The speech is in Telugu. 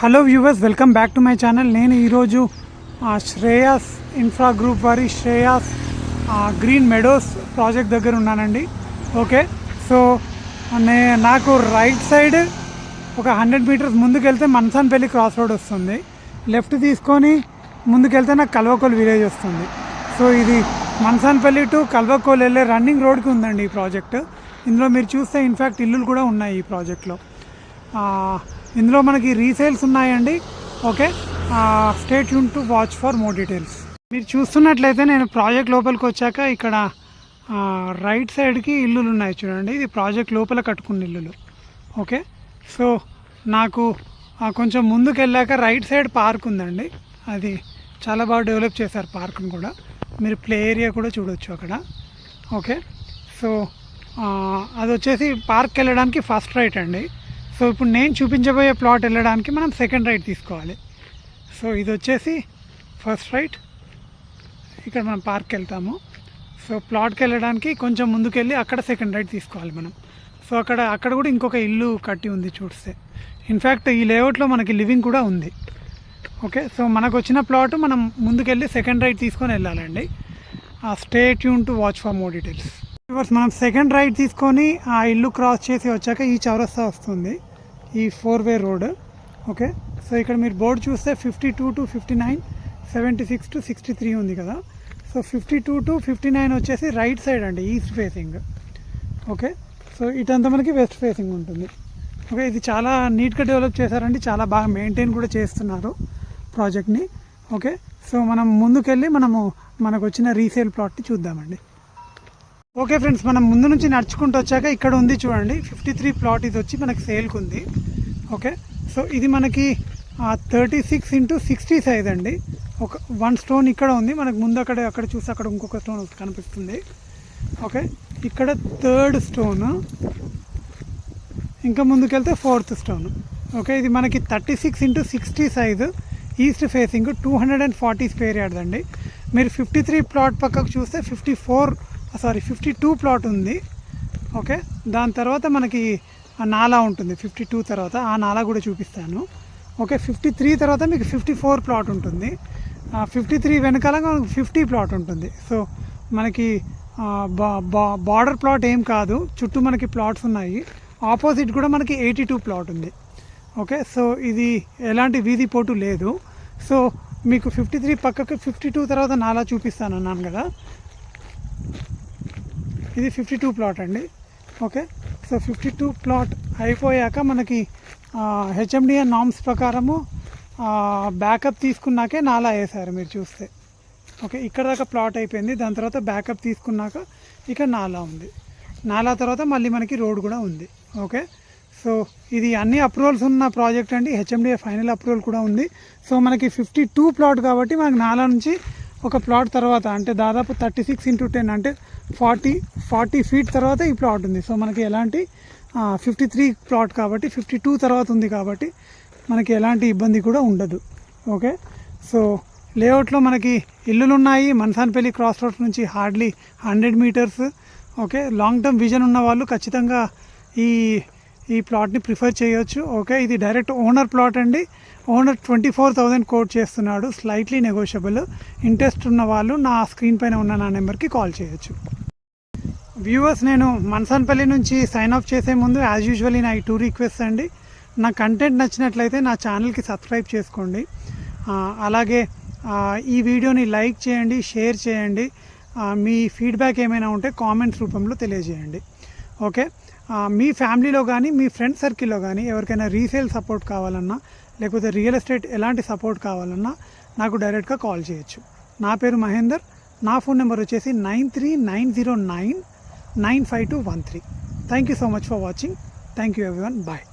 Hello viewers, welcome back to my channel. నేను ఈరోజు శ్రేయాస్ ఇన్ఫ్రా గ్రూప్ వారి శ్రేయాస్ గ్రీన్ మెడోస్ ప్రాజెక్ట్ దగ్గర ఉన్నానండి. ఓకే, సో నాకు రైట్ సైడ్ ఒక 100 మీటర్స్ ముందుకెళ్తే మన్సాన్పల్లి క్రాస్ రోడ్ వస్తుంది. లెఫ్ట్ తీసుకొని ముందుకెళ్తే నాకు కల్వకోల్ విలేజ్ వస్తుంది. సో ఇది మన్సాన్పల్లి టు కల్వకోల్ వెళ్ళే రన్నింగ్ రోడ్కి ఉందండి ఈ ప్రాజెక్ట్. ఇందులో మీరు చూస్తే ఇన్ఫ్యాక్ట్ ఇల్లులు కూడా ఉన్నాయి ఈ ప్రాజెక్ట్లో. ఇందులో మనకి రీసేల్స్ ఉన్నాయండి. Okay, stay tune to watch for more details. మీరు చూస్తున్నట్లయితే నేను ప్రాజెక్ట్ లోపలికి వచ్చాక ఇక్కడ రైట్ సైడ్కి ఇల్లులు ఉన్నాయి చూడండి. ఇది ప్రాజెక్ట్ లోపల కట్టుకున్న ఇల్లులు. ఓకే, సో నాకు కొంచెం ముందుకు వెళ్ళాక రైట్ సైడ్ పార్క్ ఉందండి. అది చాలా బాగా డెవలప్ చేశారు పార్క్ని కూడా. మీరు ప్లే ఏరియా కూడా చూడవచ్చు అక్కడ. ఓకే, సో అది వచ్చేసి పార్క్కి వెళ్ళడానికి ఫస్ట్ రైట్ అండి. సో ఇప్పుడు నేను చూపించబోయే ప్లాట్ వెళ్ళడానికి మనం సెకండ్ రైట్ తీసుకోవాలి. సో ఇది వచ్చేసి ఫస్ట్ రైట్, ఇక్కడ మనం పార్క్కి వెళ్తాము. సో ప్లాట్కి వెళ్ళడానికి కొంచెం ముందుకెళ్ళి అక్కడ సెకండ్ రైట్ తీసుకోవాలి మనం. సో అక్కడ కూడా ఇంకొక ఇల్లు కట్టి ఉంది చూస్తే. ఇన్ఫ్యాక్ట్ ఈ లేఅవుట్లో మనకి లివింగ్ కూడా ఉంది. ఓకే, సో మనకు వచ్చిన ప్లాట్ మనం ముందుకెళ్ళి సెకండ్ రైట్ తీసుకొని వెళ్ళాలండి. Stay tune to watch for more details. మనం సెకండ్ రైట్ తీసుకొని ఆ ఇల్లు క్రాస్ చేసి వచ్చాక ఈ చౌరస్తా వస్తుంది, ఈ 4-వే రోడ్. ఓకే, సో ఇక్కడ మీరు బోర్డు చూస్తే 52 to 59, 76 to 63 ఉంది కదా. సో 52 to 59 వచ్చేసి రైట్ సైడ్ అండి, ఈస్ట్ ఫేసింగ్. ఓకే, సో ఇటంతా మనకి వెస్ట్ ఫేసింగ్ ఉంటుంది. ఓకే, ఇది చాలా నీట్గా డెవలప్ చేశారండి, చాలా బాగా మెయింటైన్ కూడా చేస్తున్నారు ప్రాజెక్ట్ని. ఓకే, సో మనం ముందుకెళ్ళి మనకు వచ్చిన రీసేల్ ప్లాట్ని చూద్దామండి. ఓకే ఫ్రెండ్స్, మనం ముందు నుంచి నడుచుకుంటూ వచ్చాక ఇక్కడ ఉంది చూడండి 53 ప్లాట్. ఇది వచ్చి మనకి సేల్కి ఉంది. ఓకే, సో ఇది మనకి 36 into 60 సైజ్ అండి. ఒక 1 స్టోన్ ఇక్కడ ఉంది మనకు ముందు. అక్కడ చూస్తే అక్కడ ఇంకొక స్టోన్ కనిపిస్తుంది. ఓకే, ఇక్కడ 3rd స్టోన్, ఇంకా ముందుకెళ్తే 4th స్టోన్. ఓకే, ఇది మనకి 36 into 60 size, east facing, 240 square yard అండి. మీరు 53 ప్లాట్ పక్కకు చూస్తే 52 ప్లాట్ ఉంది. ఓకే, దాని తర్వాత మనకి నాలా ఉంటుంది 52 తర్వాత, ఆ నాలా కూడా చూపిస్తాను. ఓకే, 53 తర్వాత మీకు 54 ప్లాట్ ఉంటుంది. 53 వెనకాల మనకు 50 ప్లాట్ ఉంటుంది. సో మనకి బార్డర్ ప్లాట్ ఏం కాదు, చుట్టూ మనకి ప్లాట్స్ ఉన్నాయి. ఆపోజిట్ కూడా మనకి 82 ప్లాట్ ఉంది. ఓకే, సో ఇది ఎలాంటి వీధి పోటు లేదు. సో మీకు 53 పక్కకు 52 తర్వాత నాలా చూపిస్తాను అన్నాను కదా, ఇది 52 ప్లాట్ అండి. ఓకే, సో 52 ప్లాట్ అయిపోయాక మనకి హెచ్ఎండిఏ నామ్స్ ప్రకారము బ్యాకప్ తీసుకున్నాకే నాలా వేశారు మీరు చూస్తే. ఓకే, ఇక్కడ దాకా ప్లాట్ అయిపోయింది, దాని తర్వాత బ్యాకప్ తీసుకున్నాక ఇక నాలా ఉంది. నాలా తర్వాత మళ్ళీ మనకి రోడ్ కూడా ఉంది. ఓకే, సో ఇది అన్ని అప్రూవల్స్ ఉన్న ప్రాజెక్ట్ అండి. హెచ్ఎండిఏ ఫైనల్ అప్రూవల్ కూడా ఉంది. సో మనకి 52 ప్లాట్ కాబట్టి మనకి నాలా నుంచి ఒక ప్లాట్ తర్వాత అంటే దాదాపు 36 into 10 అంటే 40 ఫీట్ తర్వాత ఈ ప్లాట్ ఉంది. సో మనకి ఎలాంటి 53 ప్లాట్ కాబట్టి 52 తర్వాత ఉంది కాబట్టి మనకి ఎలాంటి ఇబ్బంది కూడా ఉండదు. ఓకే, సో లేఅవుట్లో మనకి ఇల్లులు ఉన్నాయి. మన్సాన్పల్లి క్రాస్ రోడ్ నుంచి hardly 100 metres. Okay, long term vision ఉన్న వాళ్ళు ఖచ్చితంగా ఈ ప్లాట్ని ప్రిఫర్ చేయొచ్చు. ఓకే, ఇది డైరెక్ట్ ఓనర్ ప్లాట్ అండి. ఓనర్ 24,000 కోట్ చేస్తున్నాడు, స్లైట్లీ నెగోషియబుల్. ఇంట్రెస్ట్ ఉన్న వాళ్ళు నా స్క్రీన్ పైన ఉన్న నా నెంబర్కి కాల్ చేయొచ్చు. వ్యూవర్స్, నేను మన్సాన్పల్లి నుంచి సైన్ ఆఫ్ చేసే ముందు యాజ్ యూజువల్లీ నా 2 రిక్వెస్ట్ అండి. నా కంటెంట్ నచ్చినట్లయితే నా ఛానల్కి సబ్స్క్రైబ్ చేసుకోండి. అలాగే ఈ వీడియోని లైక్ చేయండి, షేర్ చేయండి. మీ ఫీడ్బ్యాక్ ఏమైనా ఉంటే కామెంట్స్ రూపంలో తెలియజేయండి. ఓకే, మీ ఫ్యామిలీలో కానీ మీ ఫ్రెండ్ సర్కిల్లో కానీ ఎవరికైనా రీసేల్ సపోర్ట్ కావాలన్నా లేకపోతే రియల్ ఎస్టేట్ ఎలాంటి సపోర్ట్ కావాలన్నా నాకు డైరెక్ట్గా కాల్ చేయొచ్చు. నా పేరు మహేందర్. నా ఫోన్ నెంబర్ వచ్చేసి 9390995213. Thank you so much for watching. Thank you everyone. Bye.